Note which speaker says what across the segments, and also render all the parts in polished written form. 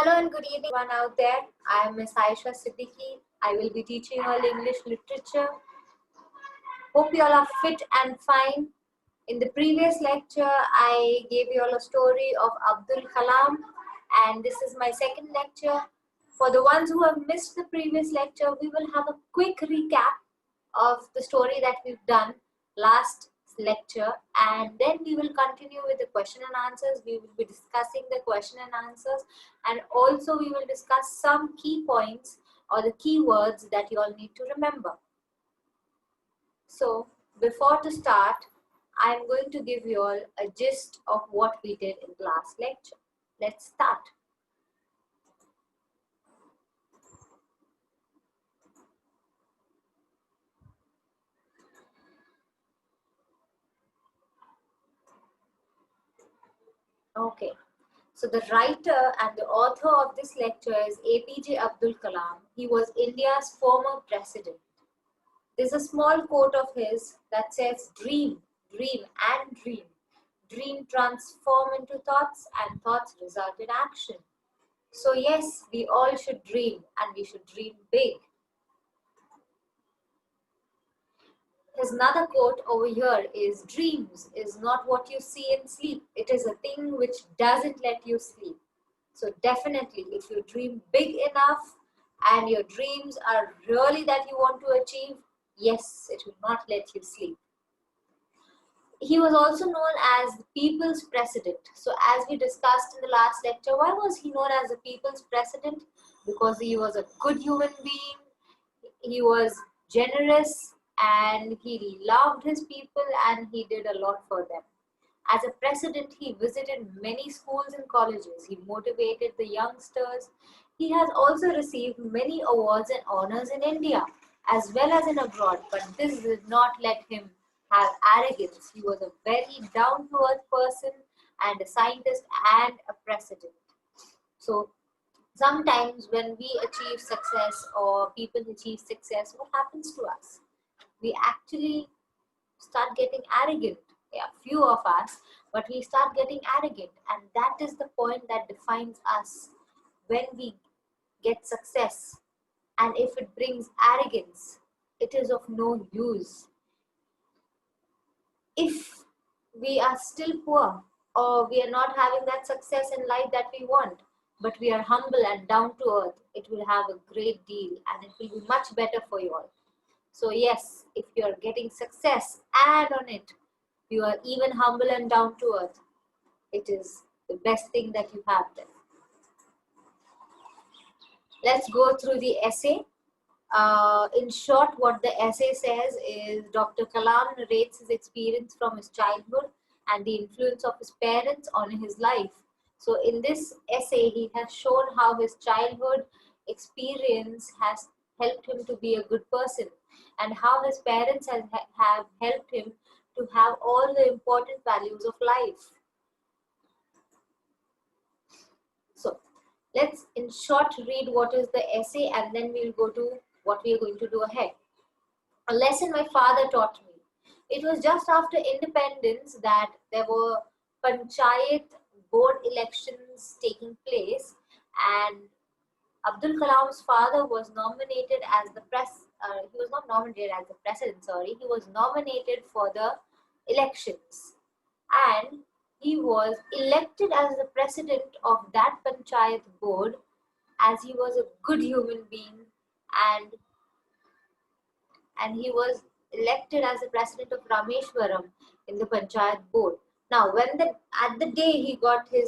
Speaker 1: Hello and good evening, everyone out there. I am Miss Aisha Siddiqui. I will be teaching you all English literature. Hope you all are fit and fine. In the previous lecture, I gave you all a story of Abdul Kalam, and this is my second lecture. For the ones who have missed the previous lecture, we will have a quick recap of the story that we've done last lecture, and then we will continue with the question and answers. We will be discussing the question and answers, and also we will discuss some key points or the key words that you all need to remember. So before to start, I am going to give you all a gist of what we did in the last lecture. Let's start. Okay. So the writer and the author of this lecture is APJ Abdul Kalam. He was India's former president. There's a small quote of his that says, dream, dream and dream. Dream transform into thoughts and thoughts result in action. So yes, we all should dream and we should dream big. His another quote over here is, dreams is not what you see in sleep. It is a thing which doesn't let you sleep. So definitely, if you dream big enough and your dreams are really that you want to achieve, yes, it will not let you sleep. He was also known as the People's President. So as we discussed in the last lecture, why was he known as the People's President? Because he was a good human being, he was generous, and he loved his people, and he did a lot for them. As a president, he visited many schools and colleges. He motivated the youngsters. He has also received many awards and honors in India as well as in abroad, but this did not let him have arrogance. He was a very down-to-earth person and a scientist and a president. So sometimes when we achieve success or people achieve success, what happens to us? We actually start getting arrogant. Yeah, few of us, but we start getting arrogant, and that is the point that defines us. When we get success, and if it brings arrogance, it is of no use. If we are still poor, or we are not having that success in life that we want, but we are humble and down to earth, it will have a great deal and it will be much better for you all. So yes, if you are getting success, add on it, you are even humble and down to earth, it is the best thing that you have there. Let's go through the essay. In short, what the essay says is Dr. Kalam narrates his experience from his childhood and the influence of his parents on his life. So in this essay, he has shown how his childhood experience has helped him to be a good person, and how his parents have helped him to have all the important values of life. So let's in short read what is the essay, and then we'll go to what we are going to do ahead. A lesson my father taught me. It was just after independence that there were panchayat board elections taking place, and Abdul Kalam's father was nominated as the he was not nominated as the president, sorry, he was nominated for the elections, and he was elected as the president of that panchayat board, as he was a good human being, and he was elected as the president of Rameshwaram in the panchayat board. Now, when at the day he got the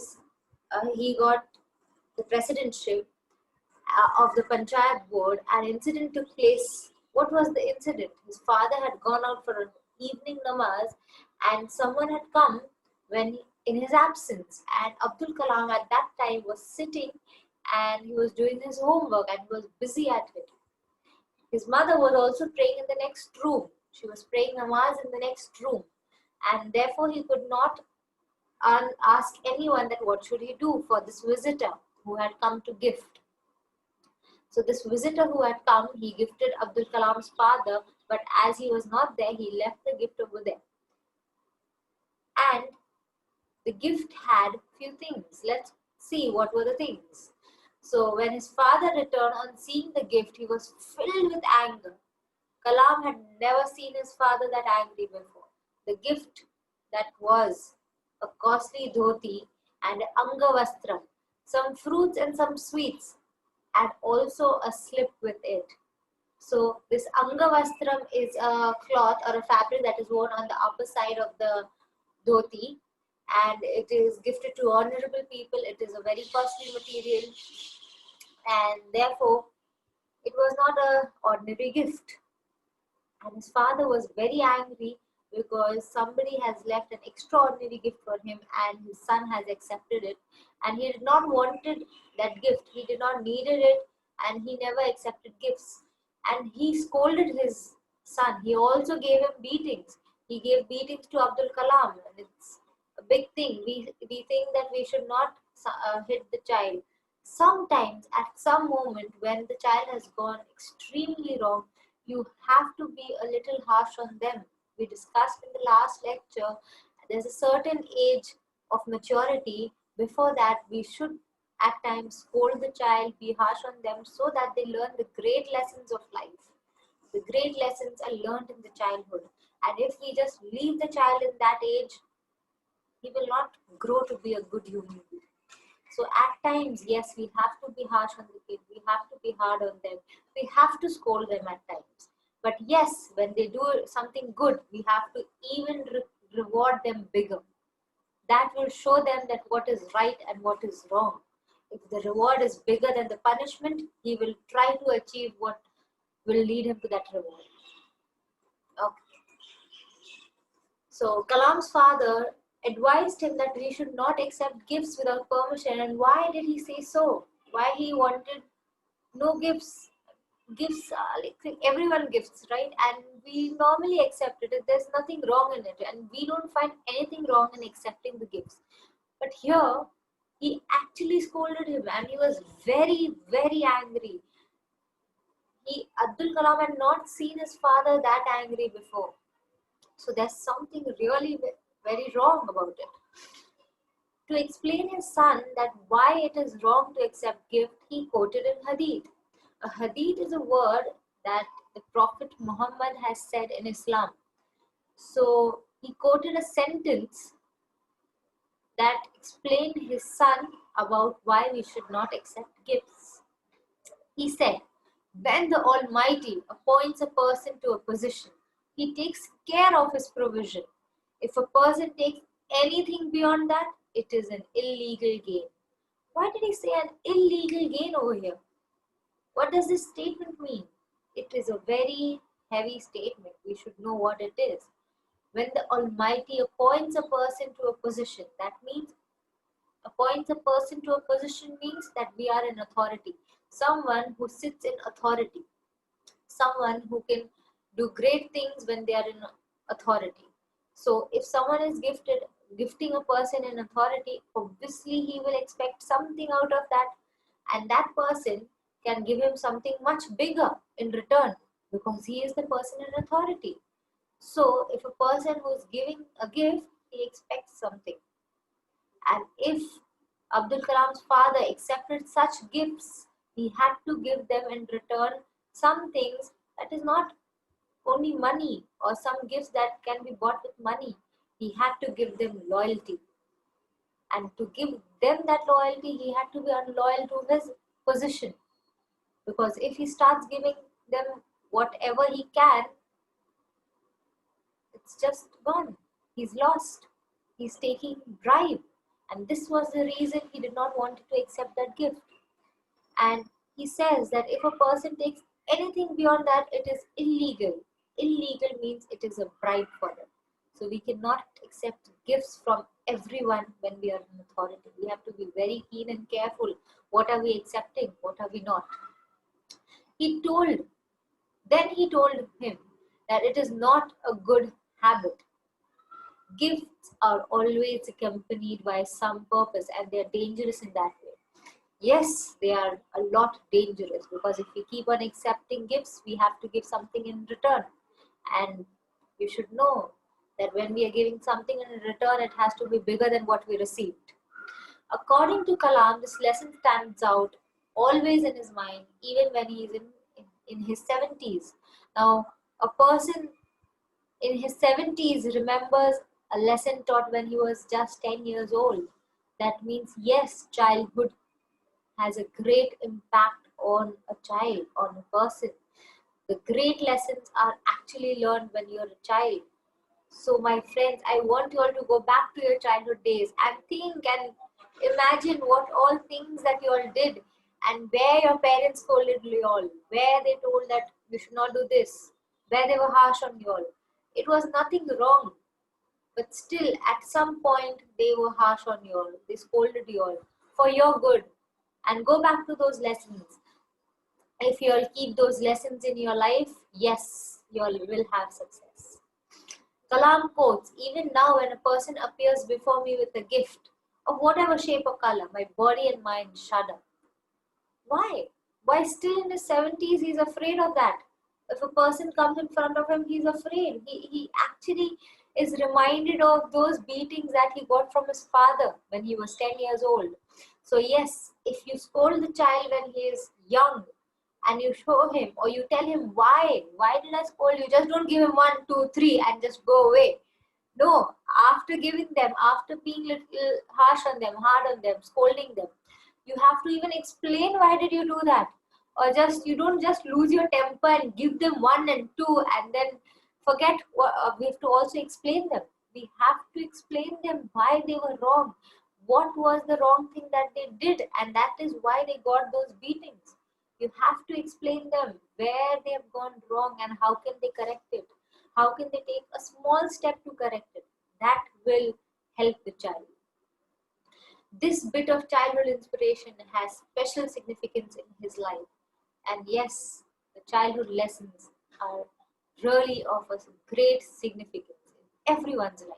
Speaker 1: presidentship of the panchayat board, an incident took place. What was the incident? His father had gone out for an evening namaz, and someone had come in his absence, and Abdul Kalam at that time was sitting and he was doing his homework and he was busy at it. His mother was also praying in the next room. She was praying namaz in the next room, and therefore he could not ask anyone that what should he do for this visitor who had come to gift. So this visitor who had come, he gifted Abdul Kalam's father, but as he was not there, he left the gift over there. And the gift had few things. Let's see what were the things. So when his father returned on seeing the gift, he was filled with anger. Kalam had never seen his father that angry before. The gift that was a costly dhoti and angavastram, some fruits and some sweets, and also a slip with it. So this angavastram is a cloth or a fabric that is worn on the upper side of the dhoti, and it is gifted to honorable people. It is a very costly material, and therefore it was not an ordinary gift. And his father was very angry because somebody has left an extraordinary gift for him and his son has accepted it, and he did not wanted that gift, he did not needed it, and he never accepted gifts, and he scolded his son. He also gave him beatings. He gave beatings to Abdul Kalam, and it's a big thing. We think that we should not hit the child. Sometimes at some moment when the child has gone extremely wrong, you have to be a little harsh on them. We discussed in the last lecture, there's a certain age of maturity. Before that, we should at times scold the child, be harsh on them so that they learn the great lessons of life. The great lessons are learned in the childhood. And if we just leave the child in that age, he will not grow to be a good human being. So at times, yes, we have to be harsh on the kid. We have to be hard on them. We have to scold them at times. But yes, when they do something good, we have to even reward them bigger. That will show them that what is right and what is wrong. If the reward is bigger than the punishment, he will try to achieve what will lead him to that reward. Okay. So Kalam's father advised him that he should not accept gifts without permission. And why did he say so? Why he wanted no gifts? Gifts, like everyone gifts, right? And we normally accept it. There's nothing wrong in it, and we don't find anything wrong in accepting the gifts. But here, he actually scolded him, and he was very, very angry. Abdul Kalam had not seen his father that angry before. So there's something really very wrong about it. To explain his son that why it is wrong to accept gift, he quoted in hadith. A hadith is a word that the Prophet Muhammad has said in Islam. So he quoted a sentence that explained his son about why we should not accept gifts. He said, when the Almighty appoints a person to a position, he takes care of his provision. If a person takes anything beyond that, it is an illegal gain. Why did he say an illegal gain over here? What does this statement mean? It is a very heavy statement. We should know what it is. When the Almighty appoints a person to a position, that means appoints a person to a position means that we are in authority. Someone who sits in authority. Someone who can do great things when they are in authority. So if someone is gifting a person in authority, obviously he will expect something out of that, and that person can give him something much bigger in return because he is the person in authority. So if a person who is giving a gift, he expects something. And if Abdul Kalam's father accepted such gifts, he had to give them in return some things that is not only money or some gifts that can be bought with money. He had to give them loyalty. And to give them that loyalty, he had to be unloyal to his position. Because if he starts giving them whatever he can, it's just gone. He's lost. He's taking bribe. And this was the reason he did not want to accept that gift. And he says that if a person takes anything beyond that, it is illegal. Illegal means it is a bribe for them. So we cannot accept gifts from everyone when we are in authority. We have to be very keen and careful. What are we accepting? What are we not? He told him that it is not a good habit. Gifts are always accompanied by some purpose, and they are dangerous in that way. Yes, they are a lot dangerous because if we keep on accepting gifts, we have to give something in return. And you should know that when we are giving something in return, it has to be bigger than what we received. According to Kalam, this lesson stands out always in his mind, even when he is in his 70s. Now, a person in his 70s remembers a lesson taught when he was just 10 years old. That means, yes, childhood has a great impact on a child, on a person. The great lessons are actually learned when you're a child. So, my friends, I want you all to go back to your childhood days and think and imagine what all things that you all did and where your parents scolded you all, where they told that you should not do this, where they were harsh on you all. It was nothing wrong, but still, at some point, they were harsh on you all. They scolded you all for your good. And go back to those lessons. If you all keep those lessons in your life, yes, you all will have success. Kalam quotes, even now when a person appears before me with a gift of whatever shape or color, my body and mind shudder. Why? Why still in his 70s he's afraid of that? If a person comes in front of him, he's afraid. He actually is reminded of those beatings that he got from his father when he was 10 years old. So, yes, if you scold the child when he is young and you show him or you tell him why did I scold you? Just don't give him 1, 2, 3 and just go away. No, after giving them, after being little harsh on them, hard on them, scolding them, you have to even explain why did you do that. Or just you don't just lose your temper and give them 1 and 2 and then forget what we have to also explain them. We have to explain them why they were wrong. What was the wrong thing that they did, and that is why they got those beatings. You have to explain them where they have gone wrong and how can they correct it. How can they take a small step to correct it? That will help the child. This bit of childhood inspiration has special significance in his life. And yes, the childhood lessons are really of a great significance in everyone's life.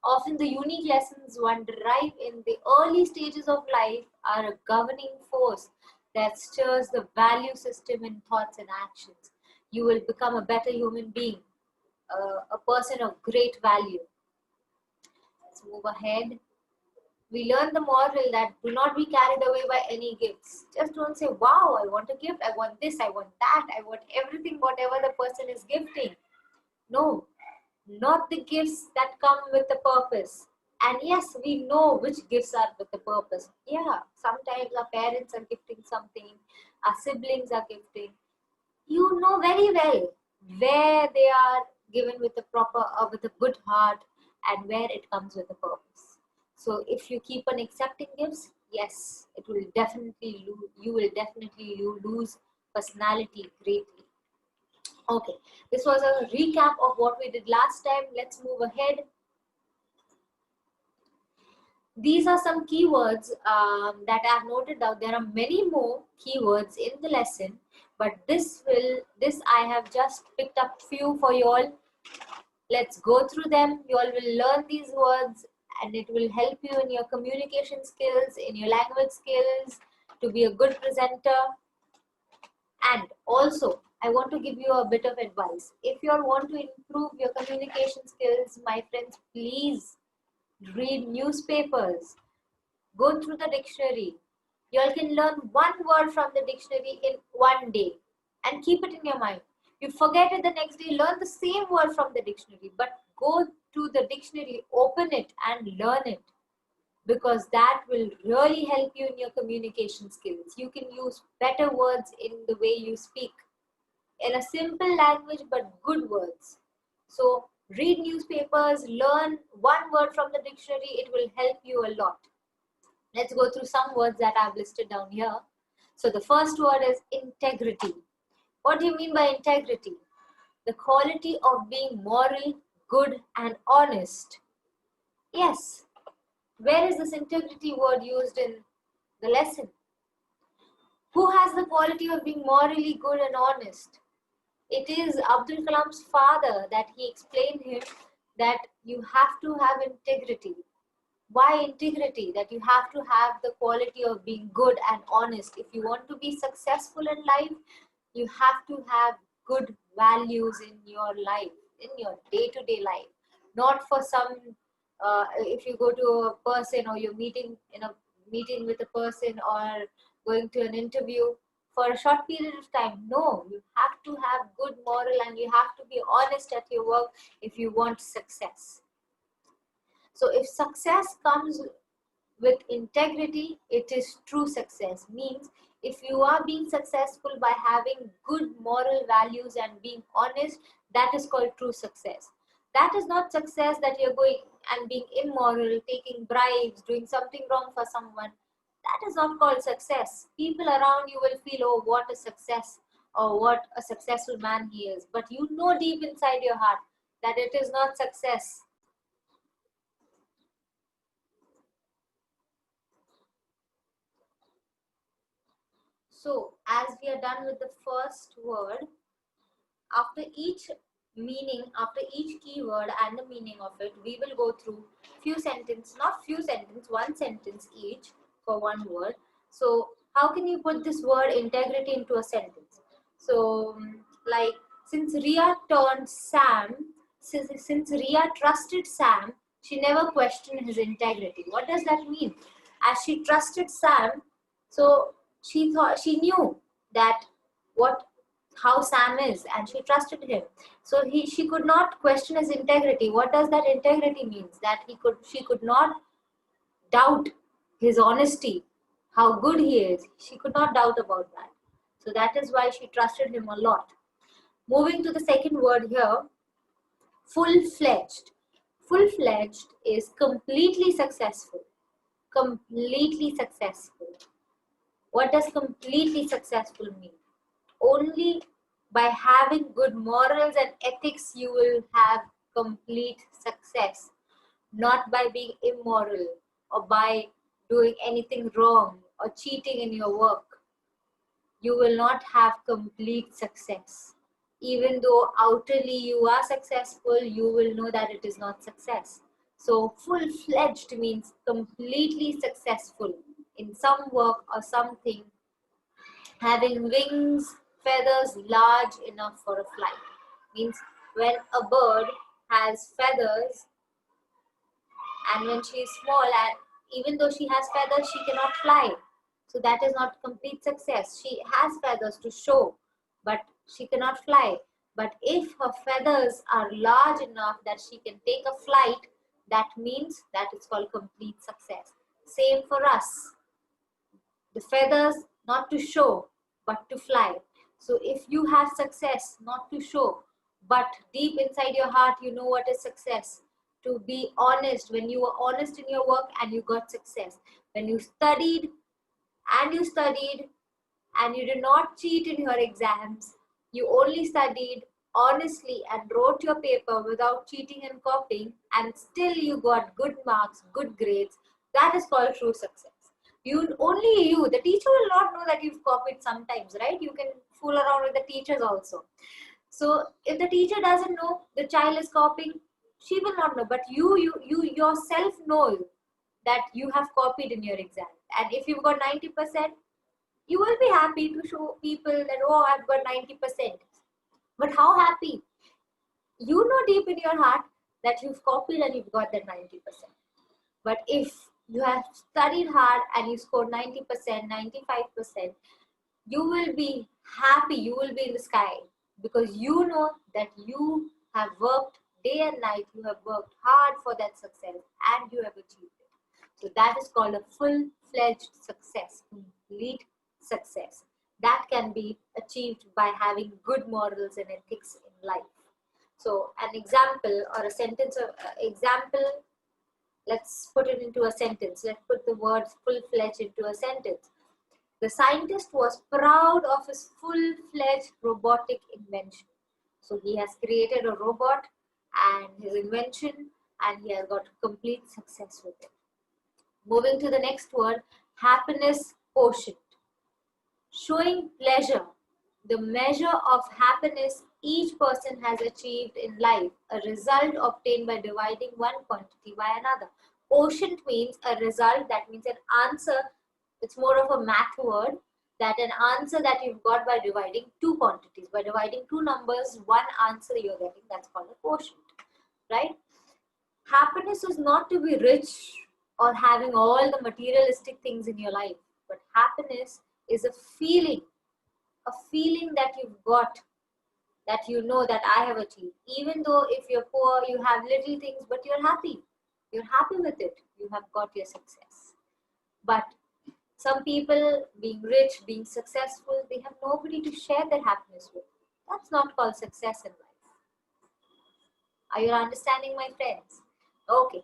Speaker 1: Often the unique lessons one derive in the early stages of life are a governing force that stirs the value system in thoughts and actions. You will become a better human being, a person of great value. Let's move ahead. We learn the moral that do not be carried away by any gifts. Just don't say, wow, I want a gift, I want this, I want that, I want everything, whatever the person is gifting. No, not the gifts that come with a purpose. And yes, we know which gifts are with a purpose. Yeah, sometimes our parents are gifting something, our siblings are gifting. You know very well where they are given with a proper, with a good heart, and where it comes with a purpose. So if you keep on accepting gifts, yes, it will definitely you will definitely lose personality greatly. Okay, this was a recap of what we did last time. Let's move ahead. These are some keywords that I have noted down. There are many more keywords in the lesson, but this I have just picked up few for you all. Let's go through them. You all will learn these words and it will help you in your communication skills, in your language skills, to be a good presenter. And also, I want to give you a bit of advice. If you all want to improve your communication skills, my friends, please read newspapers. Go through the dictionary. You all can learn one word from the dictionary in one day and keep it in your mind. You forget it the next day, learn the same word from the dictionary, but go to the dictionary, open it and learn it, because that will really help you in your communication skills. You can use better words in the way you speak in a simple language but good words. So read newspapers, learn one word from the dictionary, it will help you a lot. Let's go through some words that I've listed down here. So the first word is integrity. What do you mean by integrity? The quality of being moral, good and honest. Yes. Where is this integrity word used in the lesson? Who has the quality of being morally good and honest? It is Abdul Kalam's father that he explained him that you have to have integrity. Why integrity? That you have to have the quality of being good and honest. If you want to be successful in life, you have to have good values in your life, in your day-to-day life. Not for some, if you go to a person or you're meeting in a meeting with a person or going to an interview for a short period of time. No, you have to have good moral and you have to be honest at your work if you want success. So if success comes with integrity, it is true success. Means if you are being successful by having good moral values and being honest, that is called true success. That is not success that you're going and being immoral, taking bribes, doing something wrong for someone. That is not called success. People around you will feel, oh, what a success, or what a successful man he is. But you know deep inside your heart that it is not success. So, as we are done with the first word, after each meaning, after each keyword and the meaning of it, we will go through few sentence, not few sentence, one sentence each for one word. So, how can you put this word integrity into a sentence? So, like, since Ria turned Sam, since Ria trusted Sam, she never questioned his integrity. What does that mean? As she trusted Sam, so she knew that what how Sam is, and she trusted him. So she could not question his integrity. What does that integrity means? That she could not doubt his honesty, how good he is. She could not doubt about that. So that is why she trusted him a lot. Moving to the second word here, full-fledged. Full-fledged is completely successful. Completely successful. What does completely successful mean? Only by having good morals and ethics you will have complete success, not by being immoral or by doing anything wrong or cheating in your work. You will not have complete success. Even though outwardly you are successful, you will know that it is not success. So full-fledged means completely successful in some work or something, having wings, feathers large enough for a flight. Means when a bird has feathers and when she is small, and even though she has feathers, she cannot fly. So that is not complete success. She has feathers to show, but she cannot fly. But if her feathers are large enough that she can take a flight, that means that is called complete success. Same for us. The feathers not to show but to fly. So if you have success not to show but deep inside your heart you know what is success, to be honest, when you were honest in your work and you got success, when you studied and you studied and you did not cheat in your exams, you only studied honestly and wrote your paper without cheating and copying, and still you got good marks, good grades, that is called true success. The teacher will not know that you've copied sometimes, right? You can fool around with the teachers also. So if the teacher doesn't know the child is copying, she will not know, but you yourself know that you have copied in your exam. And if you've got 90%, you will be happy to show people that, oh, I've got 90%. But how happy? You know deep in your heart that you've copied and you've got that 90%. But if you have studied hard and you scored 90%, 95%, you will be happy, you will be in the sky, because you know that you have worked day and night, you have worked hard for that success and you have achieved it. So that is called a full-fledged success, complete success. That can be achieved by having good morals and ethics in life. So an example or a sentence of example, let's put it into a sentence. Let's put the words full-fledged into a sentence. The scientist was proud of his full-fledged robotic invention. So he has created a robot and his invention, and he has got complete success with it. Moving to the next word, happiness quotient. Showing pleasure, the measure of happiness each person has achieved in life, a result obtained by dividing one quantity by another. Quotient means a result, that means an answer. It's more of a math word, that an answer that you've got by dividing two quantities. By dividing two numbers, one answer you're getting, that's called a quotient, right? Happiness is not to be rich or having all the materialistic things in your life, but happiness is a feeling that you've got, that you know that I have achieved. Even though if you're poor, you have little things, but you're happy. You're happy with it. You have got your success. But some people, being rich, being successful, they have nobody to share their happiness with. That's not called success in life. Are you understanding, my friends? Okay.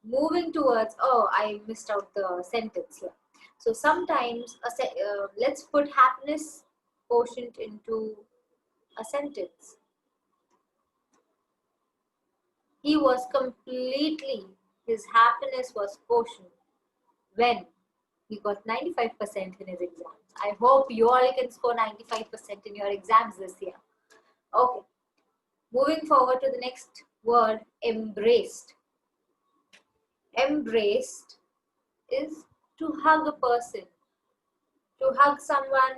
Speaker 1: Moving towards, oh, I missed out the sentence here. So sometimes, let's put happiness quotient into a sentence. He was completely, his happiness was quotient when he got 95% in his exams. I hope you all can score 95% in your exams this year. Okay. Moving forward to the next word, embraced. Embraced is to hug a person, to hug someone,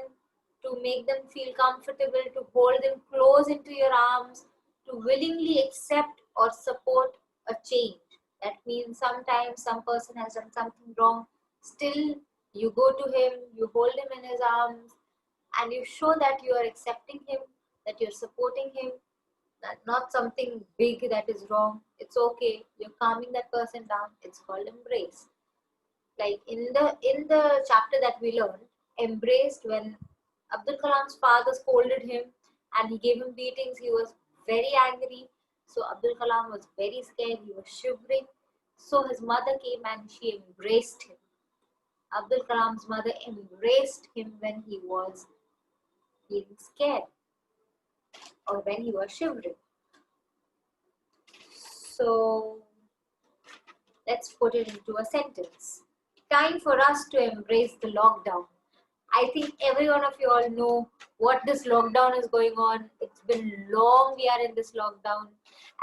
Speaker 1: to make them feel comfortable, to hold them close into your arms, to willingly accept or support a change. That means sometimes some person has done something wrong, still you go to him, you hold him in his arms, and you show that you are accepting him, that you're supporting him, that not something big that is wrong. It's okay. You're calming that person down. It's called embrace. Like in the chapter that we learned, embraced, when Abdul Kalam's father scolded him and he gave him beatings, he was very angry. So Abdul Kalam was very scared, he was shivering. So his mother came and she embraced him. Abdul Kalam's mother embraced him when he was feeling scared or when he was shivering. So let's put it into a sentence. Time for us to embrace the lockdown. I think every one of you all know what this lockdown is going on. It's been long we are in this lockdown,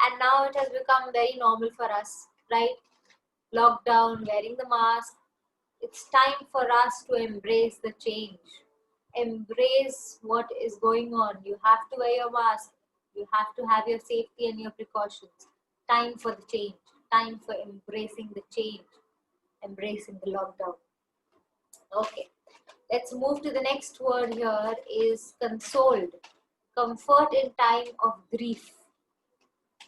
Speaker 1: and now it has become very normal for us, right? Lockdown, wearing the mask. It's time for us to embrace the change. Embrace what is going on. You have to wear your mask. You have to have your safety and your precautions. Time for the change. Time for embracing the change. Embracing the lockdown. Okay. Let's move to the next word here is consoled. Comfort in time of grief.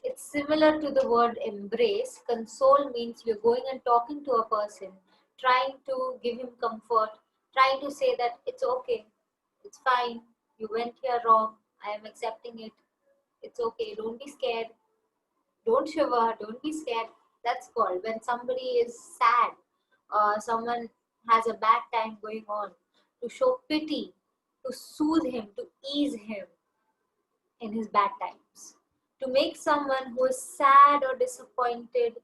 Speaker 1: It's similar to the word embrace. Console means you're going and talking to a person, trying to give him comfort, trying to say that it's okay, it's fine, you went here wrong, I am accepting it, it's okay, don't be scared, don't shiver, don't be scared. That's called when somebody is sad, someone has a bad time going on, to show pity, to soothe him, to ease him in his bad times. To make someone who is sad or disappointed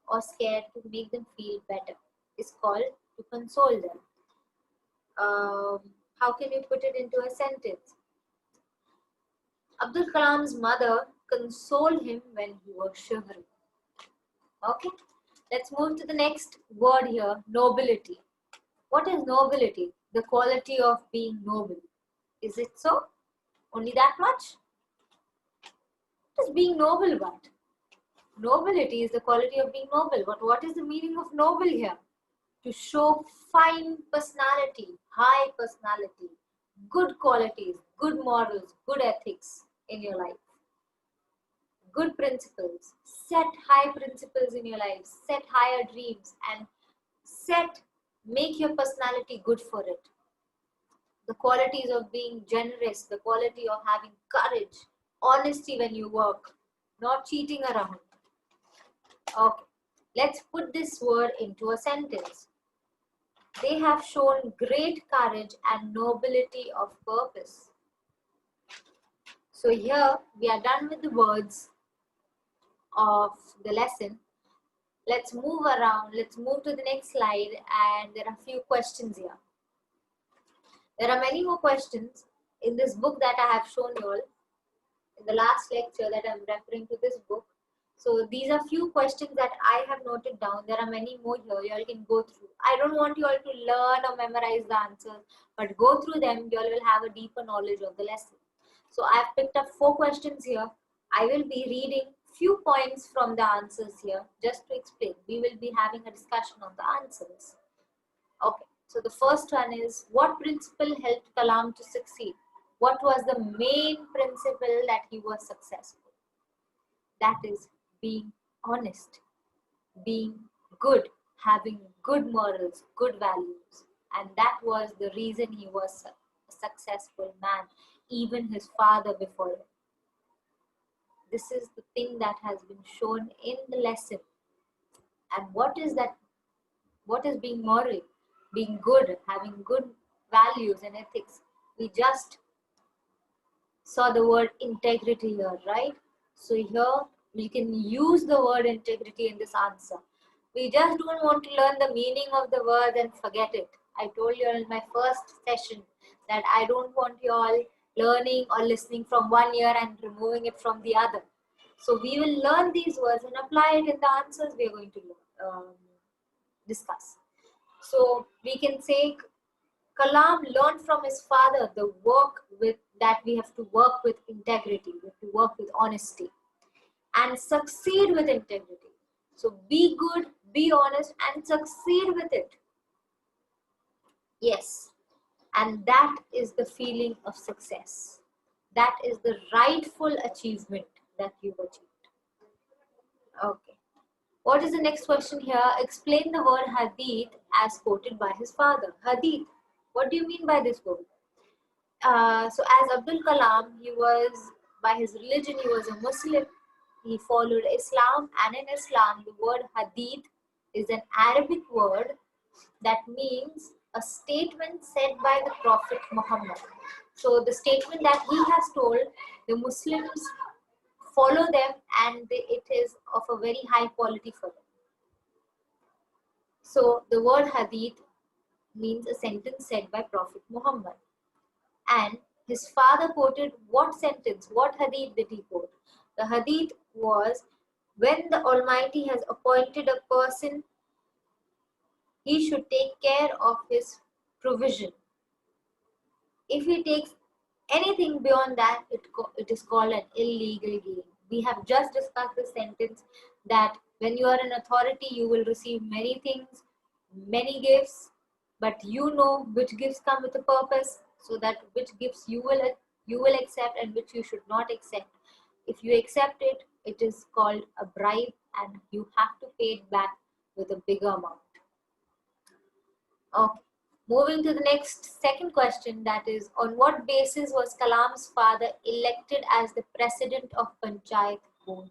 Speaker 1: or scared, to make them feel better is called to console them. How can you put it into a sentence? Abdul Kalam's mother consoled him when he was shivering. Okay, let's move to the next word here, nobility. What is nobility? The quality of being noble. Is it so? Only that much? What is being noble what? Nobility is the quality of being noble. But what is the meaning of noble here? To show fine personality, high personality, good qualities, good morals, good ethics in your life. Good principles. Set high principles in your life. Set higher dreams and make your personality good for it. The qualities of being generous, the quality of having courage, honesty when you work, not cheating around. Okay, let's put this word into a sentence. They have shown great courage and nobility of purpose. So here we are done with the words of the lesson. Let's move around. Let's move to the next slide, and there are a few questions here. There are many more questions in this book that I have shown you all in the last lecture that I'm referring to this book. So these are few questions that I have noted down. There are many more here. You all can go through. I don't want you all to learn or memorize the answers, but go through them. You all will have a deeper knowledge of the lesson. So I've picked up 4 questions here. I will be reading few points from the answers here just to explain. We will be having a discussion on the answers. Okay. So the first one is, what principle helped Kalam to succeed? What was the main principle that he was successful? That is being honest, being good, having good morals, good values. And that was the reason he was a successful man, even his father before him. This is the thing that has been shown in the lesson. And what is that? What is being moral? Being good, having good values and ethics. We just saw the word integrity here, right? So here we can use the word integrity in this answer. We just don't want to learn the meaning of the word and forget it. I told you in my first session that I don't want you all learning or listening from one ear and removing it from the other. So we will learn these words and apply it in the answers we are going to discuss. So we can say Kalam learned from his father the work with that we have to work with integrity, we have to work with honesty and succeed with integrity. So be good, be honest and succeed with it. Yes, and that is the feeling of success. That is the rightful achievement that you've achieved. Okay. What is the next question here? Explain the word hadith as quoted by his father. Hadith. What do you mean by this word? So as Abdul Kalam, he was, by his religion, he was a Muslim. He followed Islam, and in Islam, the word hadith is an Arabic word that means a statement said by the Prophet Muhammad. So the statement that he has told, the Muslims follow them, and it is of a very high quality for them. So the word hadith means a sentence said by Prophet Muhammad. And his father quoted what sentence, what hadith did he quote? The hadith was, when the Almighty has appointed a person, he should take care of his provision. If he takes anything beyond that, it is called an illegal gain. We have just discussed the sentence that when you are an authority, you will receive many things, many gifts, but you know which gifts come with a purpose, so that which gifts you will accept and which you should not accept. If you accept it, it is called a bribe, and you have to pay it back with a bigger amount. Okay. Moving to the second question, that is, on what basis was Kalam's father elected as the president of Panchayat Board?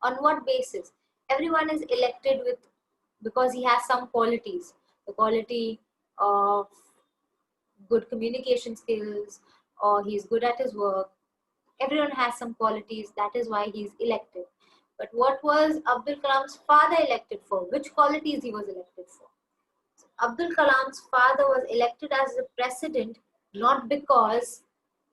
Speaker 1: On what basis? Everyone is elected because he has some qualities. The quality of good communication skills, or he's good at his work. Everyone has some qualities. That is why he's elected. But what was Abdul Kalam's father elected for? Which qualities he was elected for? Abdul Kalam's father was elected as the president not because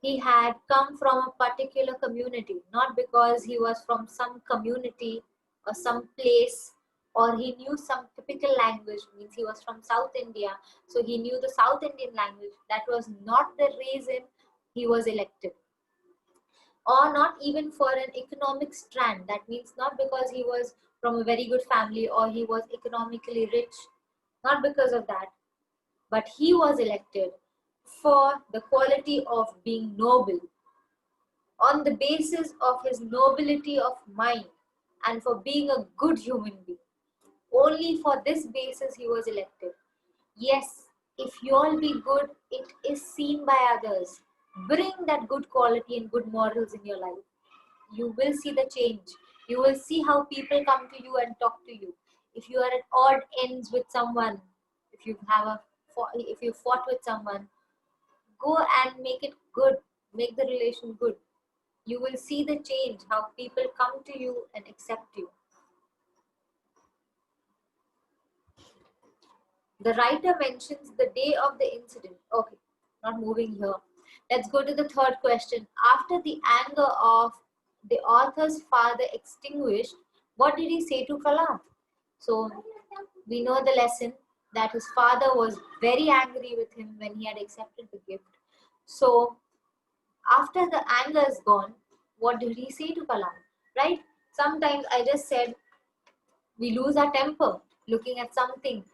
Speaker 1: he had come from a particular community, not because he was from some community or some place, or he knew some typical language, means he was from South India, so he knew the South Indian language. That was not the reason he was elected. Or not even for an economic strand. That means not because he was from a very good family or he was economically rich. Not because of that, but he was elected for the quality of being noble, on the basis of his nobility of mind and for being a good human being. Only for this basis he was elected. Yes, if you all be good, it is seen by others. Bring that good quality and good morals in your life. You will see the change. You will see how people come to you and talk to you. If you are at odd ends with someone, if you fought with someone, go and make it good. Make the relation good. You will see the change, how people come to you and accept you. The writer mentions the day of the incident. Okay, not moving here. Let's go to the third question. After the anger of the author's father extinguished, what did he say to Kalam? So we know the lesson that his father was very angry with him when he had accepted the gift. So after the anger is gone, what did he say to Kalam? Right? Sometimes I just said we lose our temper looking at something.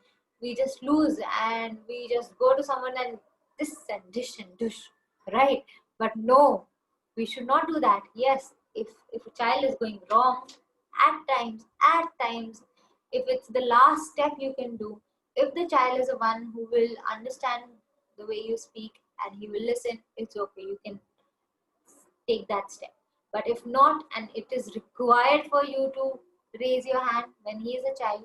Speaker 1: we just lose and we just go to someone and this and dish and dish, right? But no, we should not do that. Yes, if a child is going wrong, at times, if it's the last step you can do, if the child is the one who will understand the way you speak and he will listen, it's okay, you can take that step. But if not, and it is required for you to raise your hand when he is a child,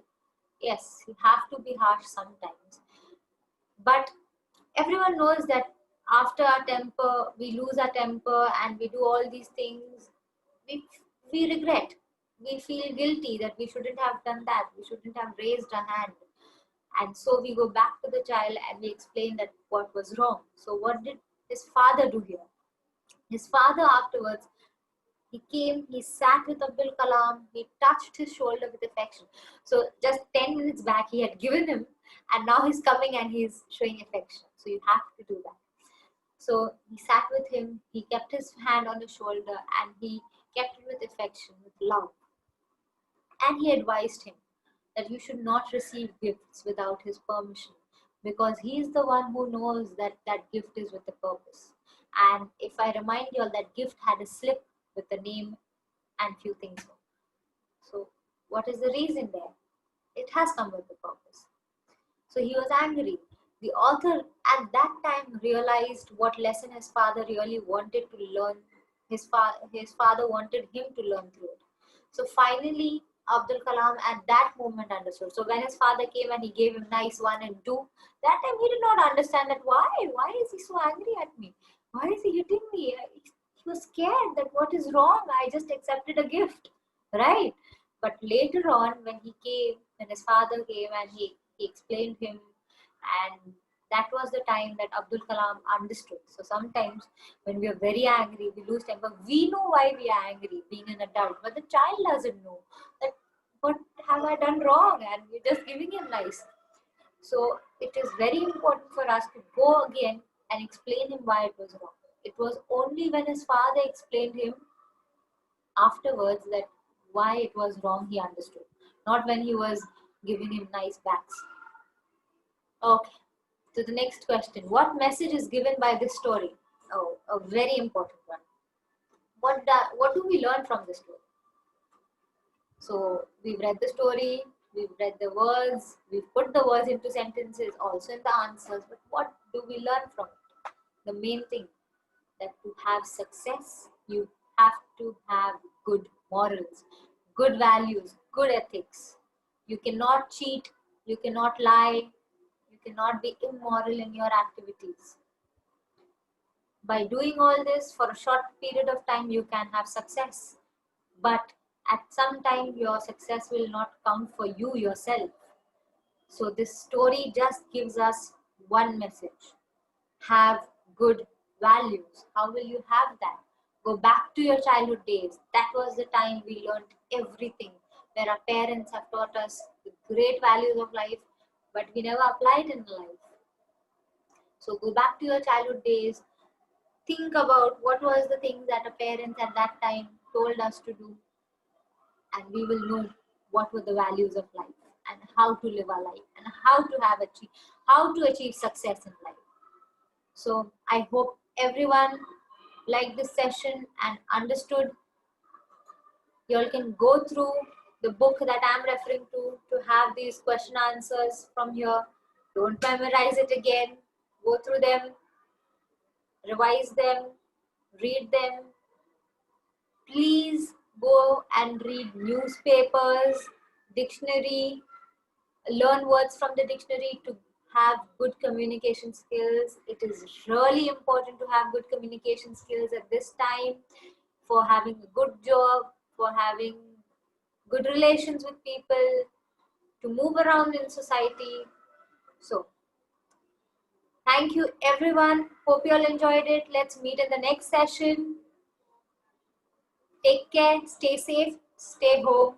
Speaker 1: yes, you have to be harsh sometimes. But everyone knows that after our temper, we lose our temper and we do all these things, we, we regret. We feel guilty that we shouldn't have done that. We shouldn't have raised our hand. And so we go back to the child and we explain that what was wrong. So what did his father do here? His father afterwards, he came, he sat with Abdul Kalam, he touched his shoulder with affection. So just 10 minutes back, he had given him, and now he's coming and he's showing affection. So you have to do that. So he sat with him, he kept his hand on his shoulder, and he kept it with affection, with love. And he advised him that you should not receive gifts without his permission, because he is the one who knows that that gift is with a purpose. And if I remind you all, that gift had a slip with the name and few things more. So what is the reason there? It has come with a purpose. So he was angry. The author at that time realized what lesson his father really wanted to learn. His father wanted him to learn through it. So finally, Abdul Kalam at that moment understood. So when his father came and he gave him nice 1 and 2, that time he did not understand that why is he so angry at me? Why is he hitting me? He was scared that what is wrong? I just accepted a gift, right? But later on, when his father came and he explained him, and that was the time that Abdul Kalam understood. So sometimes when we are very angry, we lose temper. We know why we are angry, being an adult, but the child doesn't know that what have I done wrong, and we're just giving him nice. So it is very important for us to go again and explain him why it was wrong. It was only when his father explained him afterwards that why it was wrong he understood, not when he was giving him nice backs. Okay, to the next question. What message is given by this story? Oh, a very important one. What do we learn from this story? So we've read the story, we've read the words, we've put the words into sentences, also in the answers, but what do we learn from it? The main thing, that to have success, you have to have good morals, good values, good ethics. You cannot cheat, you cannot lie, you cannot be immoral in your activities. By doing all this for a short period of time, you can have success. But at some time, your success will not count for you yourself. So this story just gives us one message. Have good values. How will you have that? Go back to your childhood days. That was the time we learned everything, where our parents have taught us the great values of life, but we never applied in life. So go back to your childhood days. Think about what was the things that our parents at that time told us to do, and we will know what were the values of life and how to live our life and how to achieve success in life. So I hope everyone liked this session and understood. You all can go through the book that I'm referring to have these question answers from here. Don't memorize it again. Go through them, revise them, read them. Please go and read newspapers, dictionary, learn words from the dictionary to have good communication skills. It is really important to have good communication skills at this time for having a good job, for having good relations with people, to move around in society. So, thank you everyone. Hope you all enjoyed it. Let's meet in the next session. Take care, stay safe, stay home.